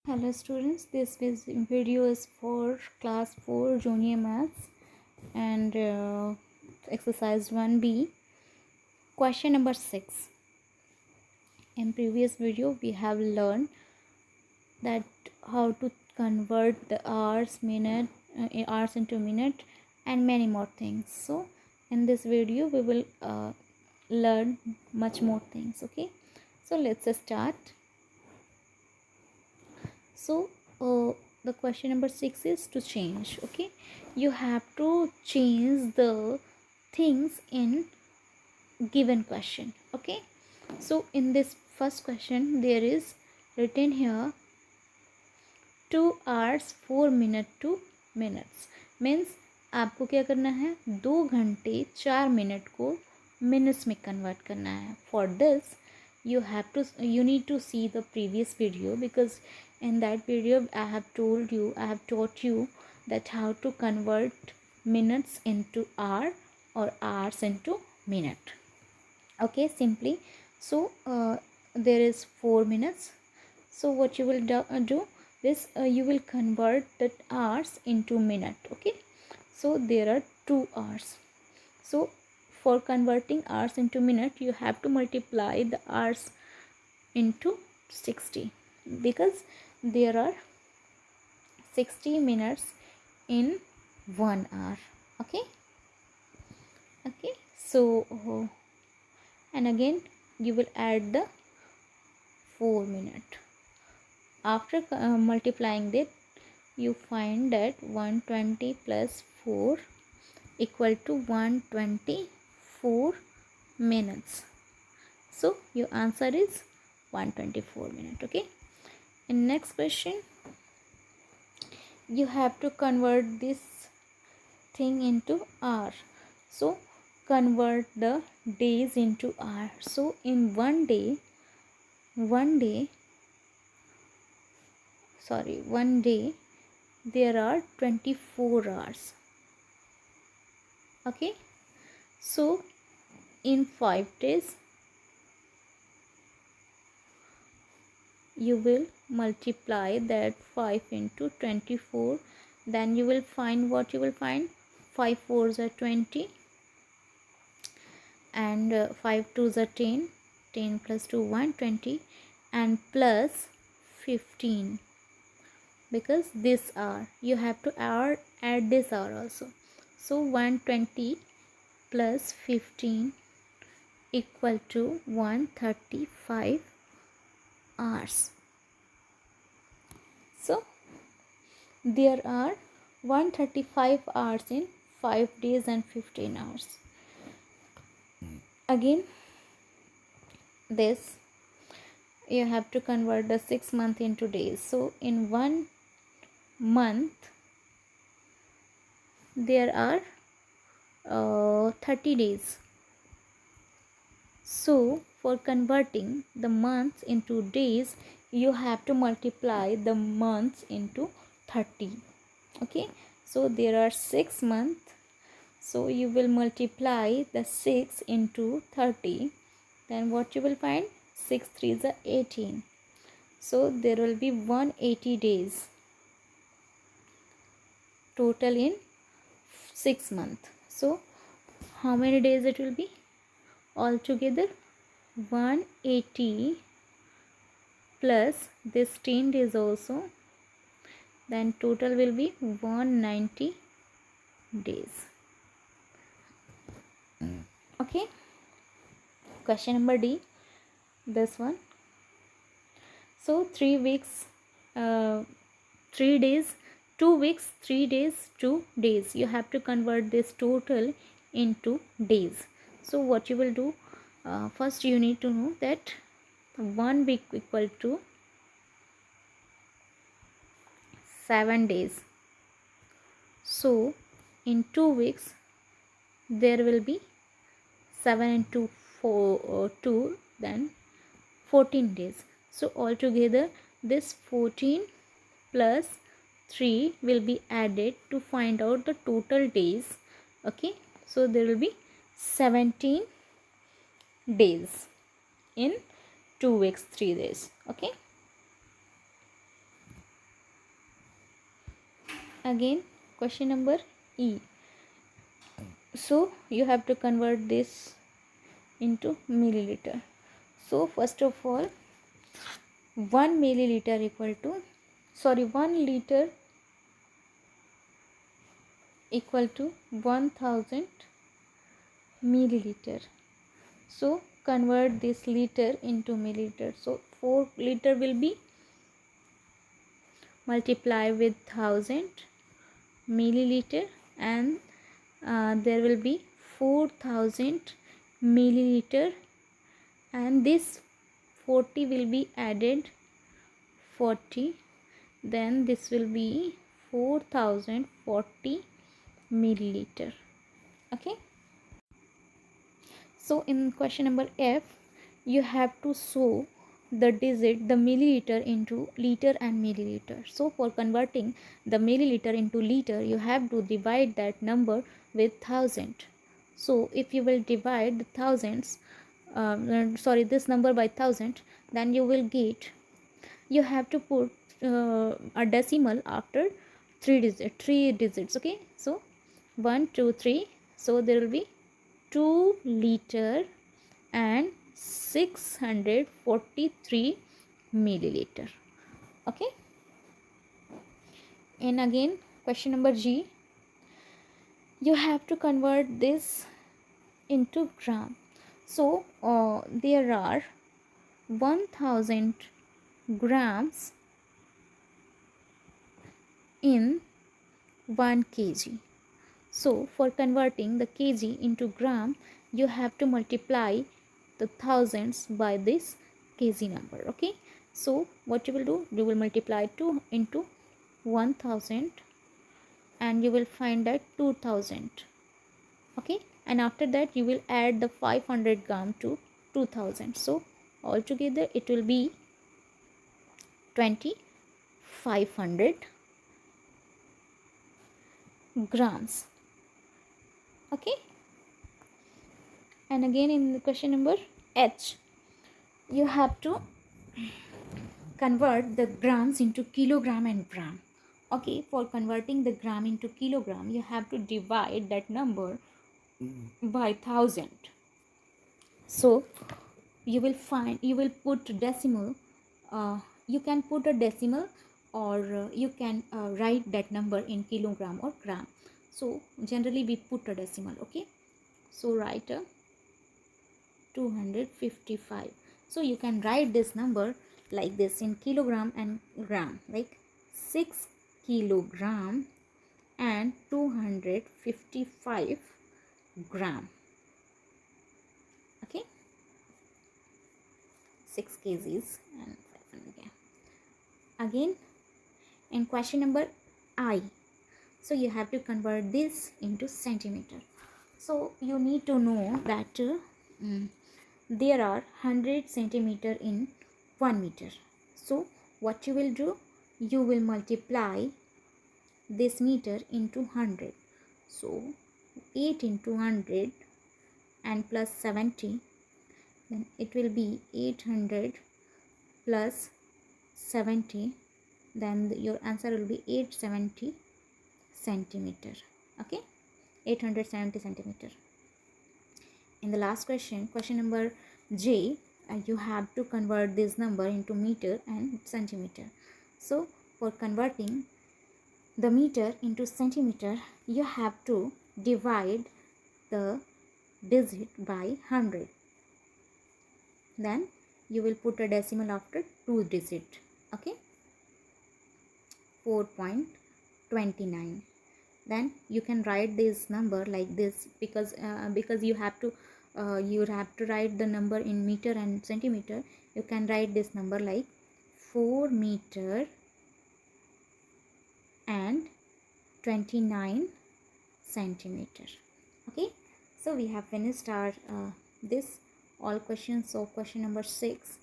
Hello students, video is for class 4 junior maths and exercise 1b, question number 6. In previous video we have learned that how to convert the hours into minute and many more things. So in this video we will learn much more things. Okay, so let's start. So the question number 6 is to change. Okay, you have to change the things in given question. Okay, so in this first question there is written here 2 hours 4 minute to minutes, means आपको क्या करना है, 2 घंटे 4 minute को minutes में convert करना है. For this you need to see the previous video, because in that video I have taught you that how to convert minutes into hour or hours into minute. Okay, simply. So there is 4 minutes. So what you will do this, you will convert that hours into minute. Okay, so there are 2 hours. So for converting hours into minute, you have to multiply the hours into 60, because there are 60 minutes in 1 hour. Okay, so and again you will add the 4 minute. After multiplying that, you find that 120 plus 4 equal to 124 minutes. So your answer is 124 minutes. Okay, in next question you have to convert this thing into hour. So convert the days into hour. So in one day there are 24 hours. Okay, so in 5 days you will multiply that 5 into 24, then you will find what you will find. 5 4s are 20 and 5 2s are 10. 10 plus 2 120 and plus 15, because this hour you have to add this hour also. So 120 plus 15 equal to 135 hours. So there are 135 hours in 5 days and 15 hours. Again this you have to convert the 6 month into days. So in 1 month there are 30 days. So for converting the months into days, you have to multiply the months into 30. Okay, so there are 6 months. So you will multiply the 6 into 30. Then what you will find? 6 3s are 18. So there will be 180 days total in 6 months. So how many days it will be? Altogether 180 plus this 10 days also, then total will be 190 days. Okay, question number D, this one. So 3 weeks 3 days 2 weeks 3 days 2 days, you have to convert this total into days. So what you will do, first you need to know that 1 week equal to 7 days. So in 2 weeks there will be 7 and 2 2, then 14 days. So altogether this 14 plus 3 will be added to find out the total days. Okay, so there will be 17 days in 2 weeks 3 days. Okay, Again, question number E. So you have to convert this into milliliter. So first of all, 1 milliliter equal to, 1 liter equal to 1000 milliliter. So convert this liter into milliliter. So 4 liter will be multiply with 1000 milliliter, and there will be 4000 milliliter, and this 40 will be added 40, then this will be 4040 milliliter. Okay, so in question number F, you have to show the digit the milliliter into liter and milliliter. So for converting the milliliter into liter, you have to divide that number with 1000. So if you will divide the thousands, this number by 1000, then you will get, you have to put a decimal after three digits. Okay, so 1 2 3, so there will be 2 liter and 643 milliliter. Okay, and again question number G, you have to convert this into gram. So there are 1000 grams in 1 kg. So for converting the kg into gram, you have to multiply the thousands by this kg number. Okay, so what you will do, you will multiply 2 into 1000 and you will find that 2000. Okay, and after that you will add the 500 gram to 2000. So altogether it will be 2500 grams. Okay, and again in the question number H, you have to convert the grams into kilogram and gram. Okay, for converting the gram into kilogram, you have to divide that number by 1000. So you will find, you will put decimal, you can put a decimal, or you can write that number in kilogram or gram. So generally we put a decimal. Okay, so write a 255. So you can write this number like this in kilogram and gram, like 6 kilogram and 255 gram. Okay, 6 kgs and 500 gram. Again in question number I, so you have to convert this into centimeter. So you need to know that there are 100 centimeter in 1 meter. So what you will do, you will multiply this meter into 100. So 8 into 100 and plus 70, then it will be 800 plus 70, then your answer will be 870 centimeter. Okay, 870 centimeter. In the last question, question number J, you have to convert this number into meter and centimeter. So for converting the meter into centimeter, you have to divide the digit by 100. Then you will put a decimal after 2 digit. Okay, 4.29. Then you can write this number like this, because you have to write the number in meter and centimeter. You can write this number like 4 meter and 29 centimeter. Okay, so we have finished our this all questions. So question number 6,